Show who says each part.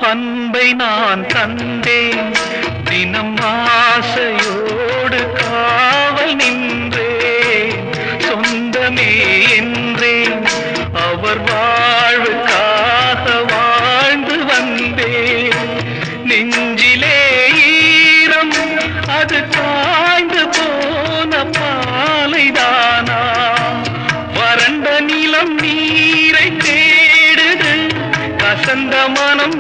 Speaker 1: அன்பை நான் தந்தேன் தினம் ஆசையோடு காவல் நின்றேன் சொந்தமே என்றேன் அவர் வாழ்வுக்காக வாழ்ந்து வந்தேன் நெஞ்சிலே ஈரம் அது காய்ந்து போன பாலைதானா வறண்ட நிலம் நீரை தேடுது கசந்த மனம்